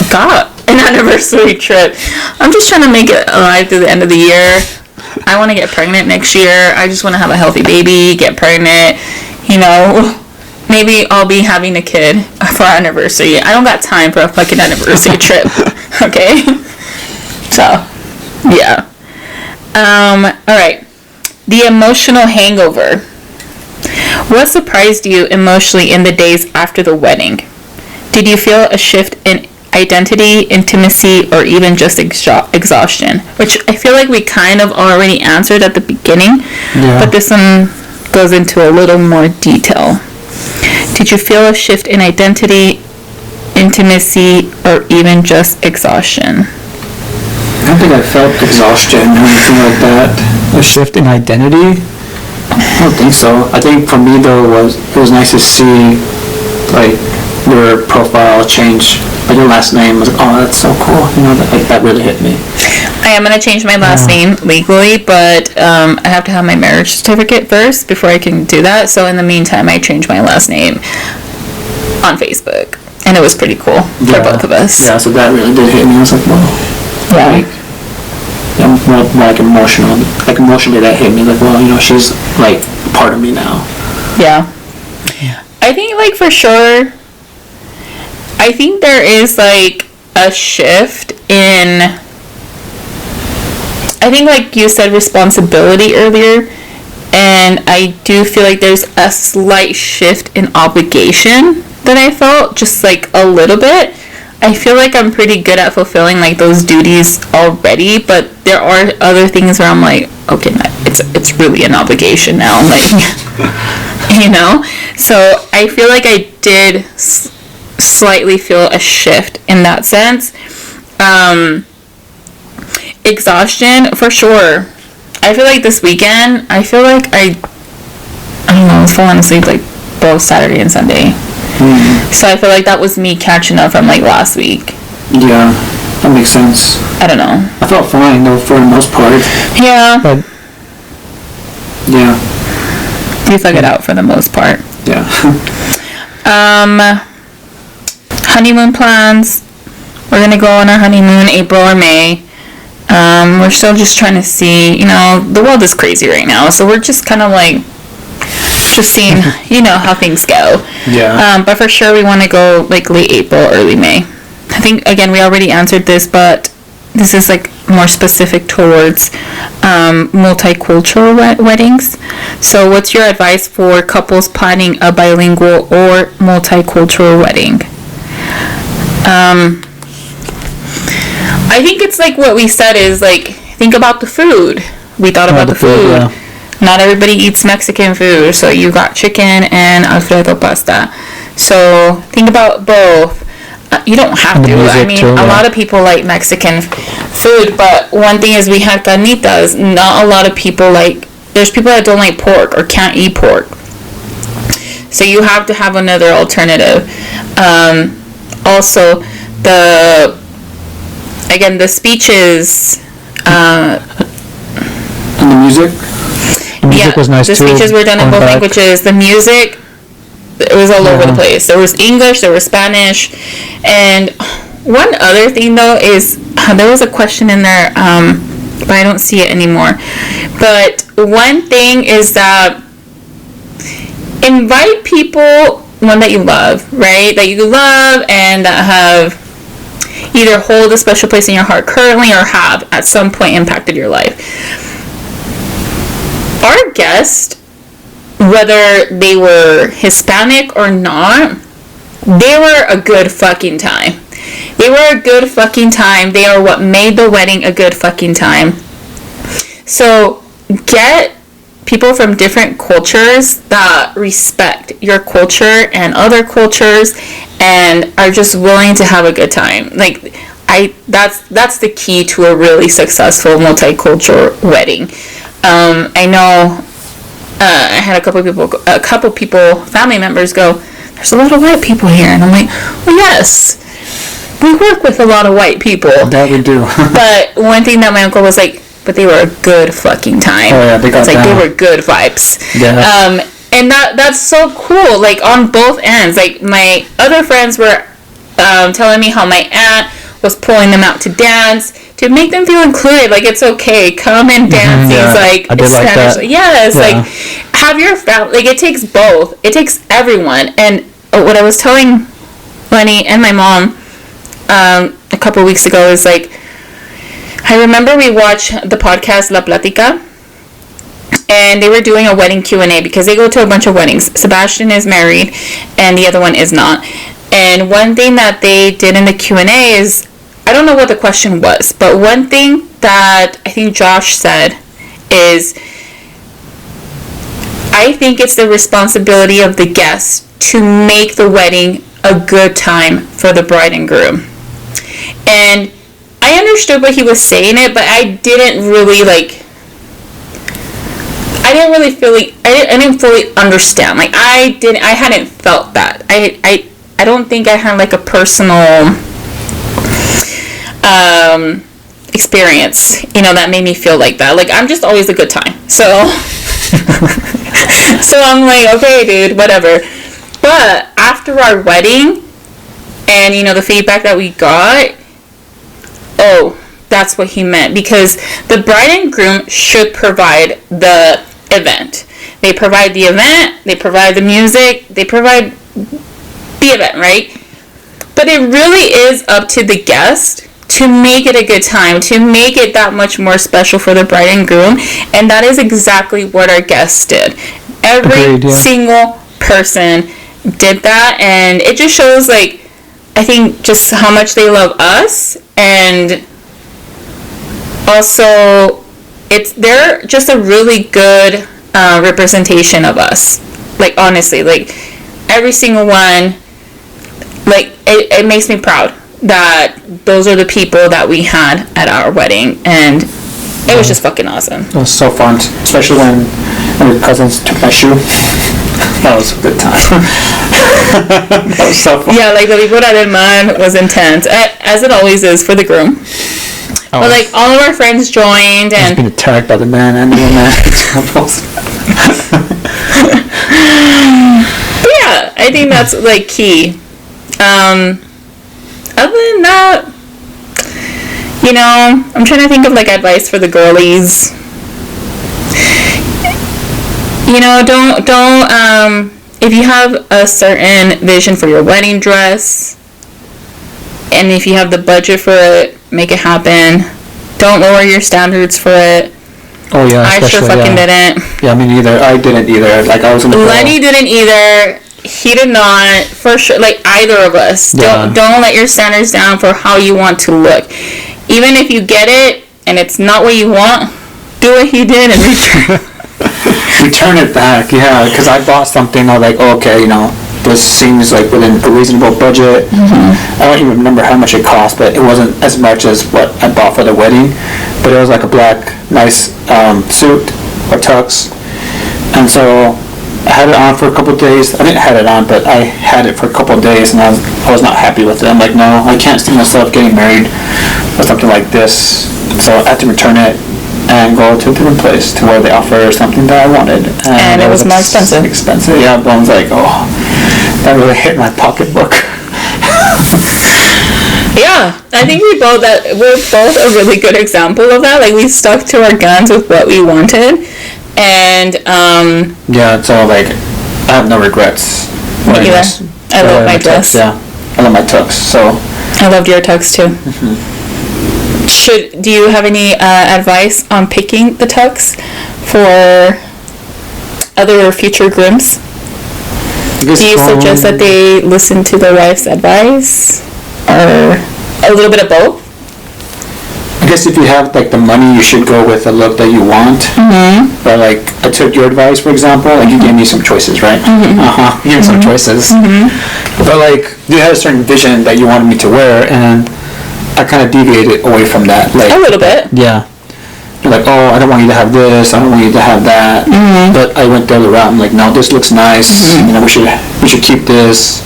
got an anniversary trip. I'm just trying to make it alive through the end of the year. I want to get pregnant next year. I just want to have a healthy baby, get pregnant, maybe I'll be having a kid for our anniversary. I don't got time for a fucking anniversary trip. Okay? So, yeah. Alright. The emotional hangover. What surprised you emotionally in the days after the wedding? Did you feel a shift in identity, intimacy, or even just exhaustion? Which I feel like we kind of already answered at the beginning, but this one goes into a little more detail. Did you feel a shift in identity, intimacy, or even just exhaustion? I don't think I felt exhaustion or anything like that. A shift in identity? I don't think so. I think for me though, it was nice to see like your profile change. Like your last name was like, oh, that's so cool. That really hit me. I am going to change my last name legally, but I have to have my marriage certificate first before I can do that. So in the meantime, I changed my last name on Facebook. And it was pretty cool for both of us. Yeah, so that really did hit me. I was like, wow. Yeah. More like emotional. Like emotionally that hit me. Like, well, she's like part of me now. Yeah. I think like for sure, I think there is like a shift in, I think like you said, responsibility earlier, and I do feel like there's a slight shift in obligation that I felt, just like a little bit. I feel like I'm pretty good at fulfilling like those duties already, but there are other things where I'm like, okay, it's really an obligation now, like, So I feel like I did slightly feel a shift in that sense. Exhaustion for sure. I feel like this weekend, I feel like I don't know, I was falling asleep like both Saturday and Sunday. So I feel like that was me catching up from like last week. Yeah, that makes sense. I don't know. I felt fine though for the most part. Yeah. But yeah. You thug it out for the most part. Yeah. Honeymoon plans. We're gonna go on our honeymoon April or May. We're still just trying to see, the world is crazy right now, so we're just kind of like just seeing, how things go. Yeah. But for sure we want to go like late April, early May. I think again we already answered this, but this is like more specific towards multicultural weddings. So what's your advice for couples planning a bilingual or multicultural wedding? I think it's like what we said is like, think about the food. We thought about the food. Yeah. Not everybody eats Mexican food, so you got chicken and Alfredo pasta. So think about both. You don't have to. I mean, a lot of people like Mexican food, but one thing is we have carnitas. Not a lot of people like, there's people that don't like pork or can't eat pork. So you have to have another alternative. Also, the speeches. And the music? The music was nice too. too. The speeches were done in both languages. The music, it was all over the place. There was English, there was Spanish, and one other thing though is there was a question in there, but I don't see it anymore. But one thing is that invite people, one that you love, right? That you love and that have either hold a special place in your heart currently or have at some point impacted your life. Our guest whether they were Hispanic or not, they were a good fucking time. They were a good fucking time. They are what made the wedding a good fucking time. So get people from different cultures that respect your culture and other cultures and are just willing to have a good time. Like, that's the key to a really successful multicultural wedding. I know I had a couple people, family members go, there's a lot of white people here, and I'm like, well, yes, we work with a lot of white people. That we do. But one thing that my uncle was like, but they were a good fucking time. Oh yeah, they got it's like down. They were good vibes. Yeah. And that's so cool. Like on both ends. Like my other friends were telling me how my aunt was pulling them out to dance to make them feel included. Like, it's okay, come and dance. Yeah, like I did like Spanish. that. Yes, Yeah. like have your family. Like, it takes both. It takes everyone. And what I was telling Lenny and my mom a couple weeks ago is like, I remember we watched the podcast La Platica, and they were doing a wedding Q&A because they go to a bunch of weddings. Sebastian is married and the other one is not. And one thing that they did in the Q&A is, I don't know what the question was, but one thing that I think Josh said is, I think it's the responsibility of the guests to make the wedding a good time for the bride and groom. And I understood what he was saying it, but I didn't really I didn't fully understand. Like, I hadn't felt that. I don't think I had like a personal experience, that made me feel like that. Like, I'm just always a good time. So so I'm like, okay, dude, whatever. But after our wedding and the feedback that we got, oh, that's what he meant, because the bride and groom should provide the event. They provide the event, they provide the music, they provide the event, right? But it really is up to the guest to make it a good time, to make it that much more special for the bride and groom, and that is exactly what our guests did. Every single person did that, and it just shows, like, I think just how much they love us, and also they're just a really good representation of us. Like, honestly, like, every single one, like, it makes me proud that those are the people that we had at our wedding, and it was just fucking awesome. It was so fun, especially when my cousins took my shoe. That was a good time. That was so fun. Yeah, like, the people that did mine was intense, as it always is for the groom. But, like, all of our friends joined, and I was being attacked by the man and the woman. Yeah, I think that's, like, key. Other than that, I'm trying to think of, like, advice for the girlies. Don't if you have a certain vision for your wedding dress, and if you have the budget for it, make it happen. Don't lower your standards for it. Oh yeah, I sure fucking didn't. Yeah, me neither. I didn't either. Like, I was in the Lenny didn't either. He did not, for sure. Like, either of us. Yeah. Don't let your standards down for how you want to look. Even if you get it and it's not what you want, do what he did and return it back. Yeah, because I bought something. I was like, okay, this seems like within a reasonable budget. Mm-hmm. I don't even remember how much it cost, but it wasn't as much as what I bought for the wedding. But it was like a black, nice suit or tux, and so I had it on for a couple of days. I didn't have it on, but I had it for a couple of days, and I was not happy with it. I'm like, no, I can't see myself getting married with something like this. So I had to return it and go to a different place to where they offer something that I wanted. And it was more expensive. Yeah, but I was like, oh, that really hit my pocketbook. Yeah, I think we're both a really good example of that. Like, we stuck to our guns with what we wanted, and yeah, so like, I have no regrets. Me either. I love my dress. Yeah, I love my tux. So I loved your tux too. Mm-hmm. Do you have any advice on picking the tux for other future grooms? I guess Do you suggest that they listen to their wife's advice, or a little bit of both? I guess if you have like the money, you should go with a look that you want. But like, I took your advice, for example, and you gave me some choices, right? You gave me some choices. But like, you had a certain vision that you wanted me to wear, and I kind of deviated away from that. Like A little bit. Yeah. You're like, oh, I don't want you to have this. I don't want you to have that. But I went the other route. I'm like, no, this looks nice. You know, we should keep this.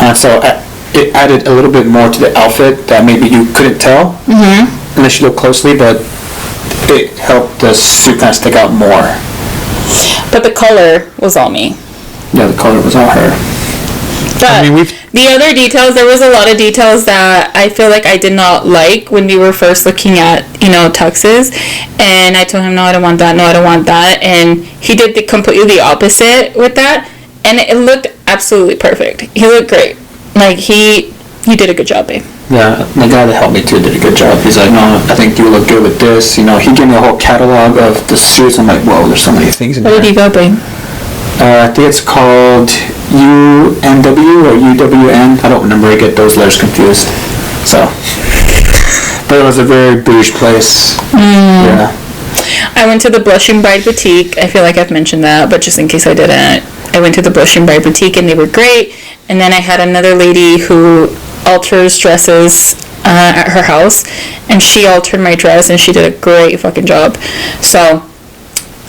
And so it added a little bit more to the outfit that maybe you couldn't tell unless you look closely, but it helped the suit kind of stick out more. But the color was all me. Yeah, the color was all her. But the other details, there was a lot of details that I feel like I did not like when we were first looking at, tuxes. And I told him, no, I don't want that. No, I don't want that. And he did the completely opposite with that. And it looked absolutely perfect. He looked great. Like, he did a good job, babe. Yeah, the guy that helped me too did a good job. He's like, no, I think you look good with this. He gave me a whole catalog of the suits. I'm like, whoa, there's so many things in there. What did you go, babe? I think it's called UNW or UWN. I don't remember. I get those letters confused. So, but it was a very bougie place. Yeah. I went to the Blushing Bride Boutique. I feel like I've mentioned that, but just in case I didn't, I went to the Blushing Bride Boutique and they were great. And then I had another lady who alters dresses at her house, and she altered my dress and she did a great fucking job. So,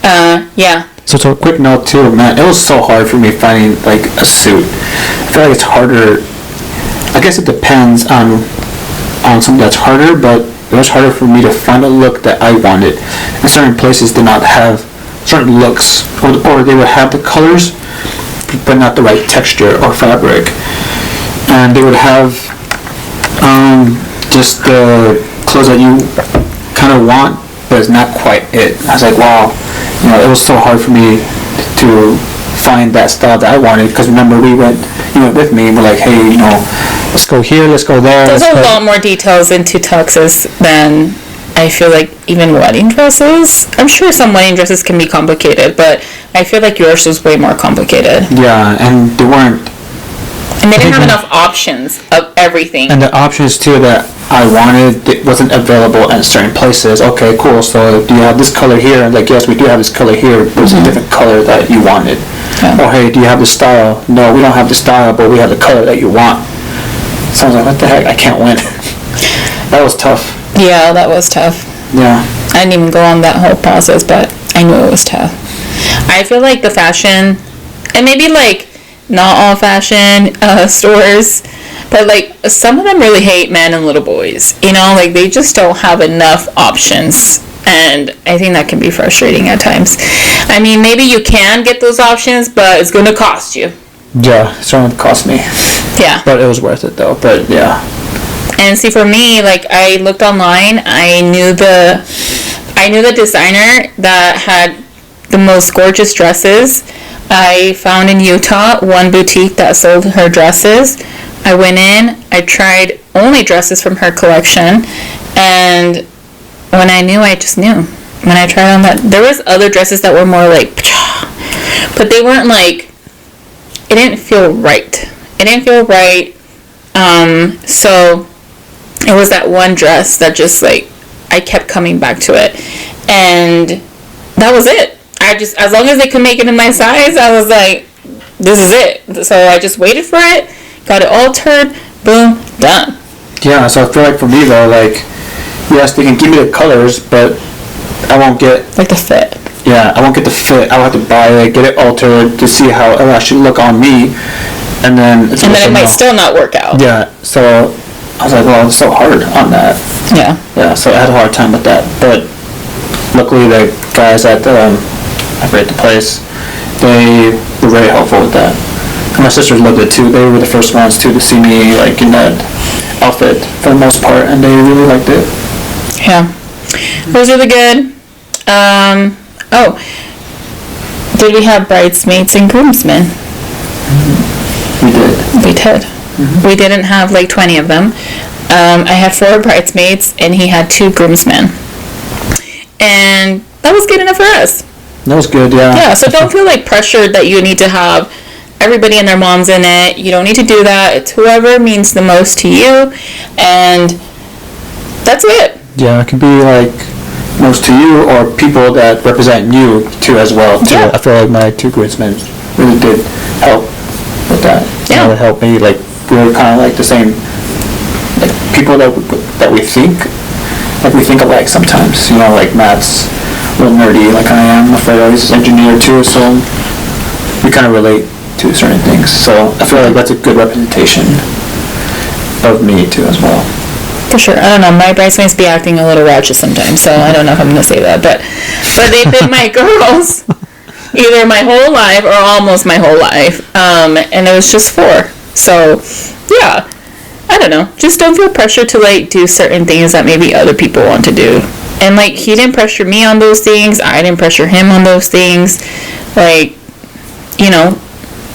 yeah. So a quick note too, man, it was so hard for me finding like a suit. I feel like it's harder. I guess it depends on something that's harder, but it was harder for me to find a look that I wanted. And certain places did not have certain looks, or they would have the colors, but not the right texture or fabric. And they would have just the clothes that you kind of want, but it's not quite it. I was like, wow, it was so hard for me to find that style that I wanted, because remember you went with me and we're like, hey, let's go here, let's go there. There's a lot more details into tuxes than I feel like even wedding dresses. I'm sure some wedding dresses can be complicated, but I feel like yours was way more complicated. Yeah, and they weren't. And they didn't have enough options of everything. And the options too that I wanted, it wasn't available in certain places. Okay, cool. So do you have this color here? Like, yes, we do have this color here, but it's a different color that you wanted. Yeah. Or hey, do you have this style? No, we don't have the style, but we have the color that you want. So I was like, what the heck? I can't win. That was tough. Yeah, that was tough. Yeah. I didn't even go on that whole process, but I knew it was tough. I feel like the fashion, and maybe like not all fashion stores, but like some of them really hate men and little boys. Like they just don't have enough options. And I think that can be frustrating at times. I mean, maybe you can get those options, but it's going to cost you. Yeah, it's going to cost me. Yeah. But it was worth it though, but yeah. And see, for me, like, I looked online. I knew the designer that had the most gorgeous dresses. I found in Utah one boutique that sold her dresses. I went in. I tried only dresses from her collection, and when I knew, I just knew. When I tried on that, there was other dresses that were more like, but they weren't like. It didn't feel right. It didn't feel right. So. It was that one dress that just like I kept coming back to it, and that was it. As long as they could make it in my size, I was like, this is it. So I just waited for it, got it altered, boom, done. Yeah, so I feel like for me though, like, yes, they can give me the colors, but I won't get like the fit. Yeah, I won't get the fit. I'll have to buy it, get it altered to see how it actually look on me, and then it might still not work out. Yeah, so I was like, well, it's so hard on that. Yeah. Yeah, so I had a hard time with that. But luckily the guys at I forget the place, they were very helpful with that. And my sisters loved it too. They were the first ones too to see me like in that outfit for the most part, and they really liked it. Yeah. It was really good. Did we have bridesmaids and groomsmen? We did. We did. Mm-hmm. We didn't have like 20 of them. I had 4 bridesmaids and he had 2 groomsmen. And that was good enough for us. That was good, yeah. Yeah, so don't feel like pressured that you need to have everybody and their moms in it. You don't need to do that. It's whoever means the most to you, and that's it. Yeah, it can be like most to you or people that represent you too as well. Too. Yeah. I feel like my two groomsmen really did help with that. Yeah. It helped me, like, we were kind of like the same, like, people that we think alike sometimes. You know, like Matt's a little nerdy like I am. I'm afraid he's an engineer too, so we kind of relate to certain things. So I feel like that's a good representation of me too as well. For sure. I don't know. My bridesmaids be acting a little ratchet sometimes, so I don't know if I'm going to say that. But they've been my girls either my whole life or almost my whole life. And it was just 4. So, yeah. I don't know. Just don't feel pressure to, like, do certain things that maybe other people want to do. And, like, he didn't pressure me on those things. I didn't pressure him on those things. Like, you know,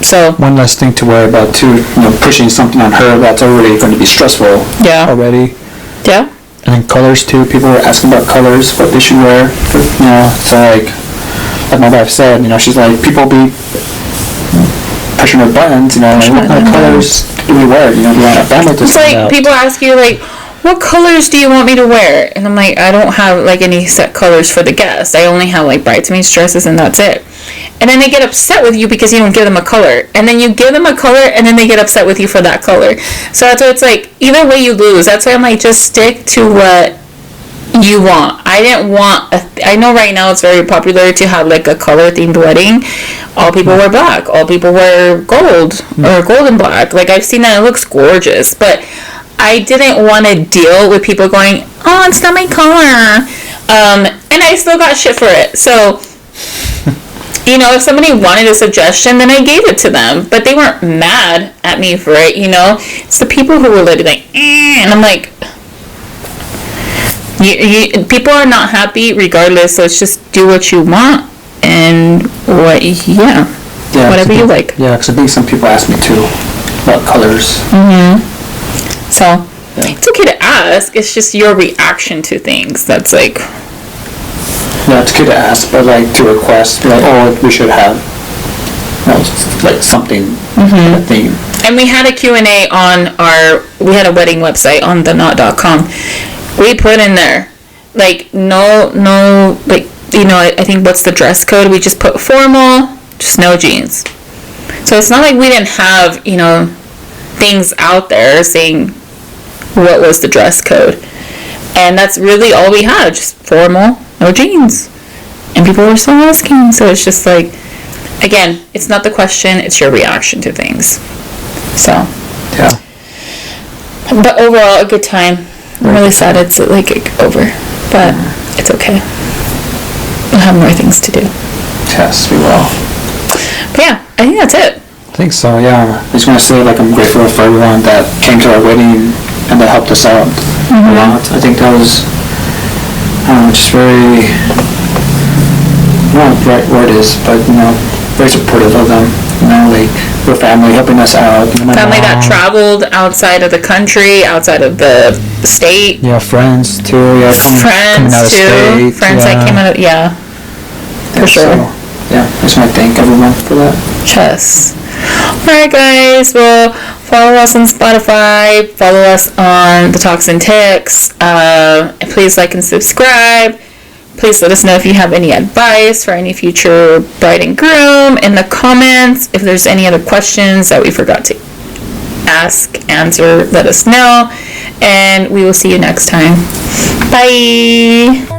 so. One less thing to worry about too, you know, pushing something on her that's already going to be stressful. Yeah. Already. Yeah. And then colors too. People were asking about colors, what they should wear. You know, so like my wife said, you know, she's like, people be pushing her buttons, you know, like, what kind of colors do we wear? You know, do you want a family to It's like, out? people ask you, like, what colors do you want me to wear? And I'm like, I don't have, like, any set colors for the guests. I only have, like, bridesmaids dresses, and that's it. And then they get upset with you because you don't give them a color. And then you give them a color, and then they get upset with you for that color. So that's why it's like, either way you lose. That's why I'm like, just stick to what you want. I didn't want, I know right now it's very popular to have, like, a color-themed wedding. All people wear black. All people wear gold or gold and black. Like, I've seen that. It looks gorgeous. But I didn't want to deal with people going, oh, it's not my color. And I still got shit for it. So, you know, if somebody wanted a suggestion, then I gave it to them. But they weren't mad at me for it, you know. It's the people who were literally like, and I'm like, people are not happy regardless, so it's just do what you want and whatever you like. Yeah, because I think some people ask me too about colors. So, it's okay to ask. It's just your reaction to things that's like... Yeah, it's good to ask, but like to request, be like, oh, we should have, you know, like something, a theme. And we had a Q&A on we had a wedding website on theknot.com. We put in there, like, no, like, you know, I think what's the dress code? We just put formal, just no jeans. So it's not like we didn't have, you know, things out there saying what was the dress code. And that's really all we had, just formal, no jeans. And people were still asking, so it's just like, again, it's not the question, it's your reaction to things. So. Yeah. But overall, a good time. I'm really sad it's like over, but it's okay. We'll have more things to do. Yes, we will. But yeah, I think that's it. I think so, yeah. I just want to say, like, I'm grateful for everyone that came to our wedding and that helped us out a lot. I think that was just very, I don't know what the right word is, but, you know, very supportive of them. You know, like, their family helping us out. You know, Family mom, that traveled outside of the country, outside of the state. Yeah, friends too. Yeah, coming out of state. Friends that came out of, for sure. So, yeah, I just want to thank everyone for that. Chess. Alright guys, well, follow us on Spotify, follow us on the Talks and Ticks, please like and subscribe. Please let us know if you have any advice for any future bride and groom in the comments. If there's any other questions that we forgot to answer, let us know. And we will see you next time. Bye!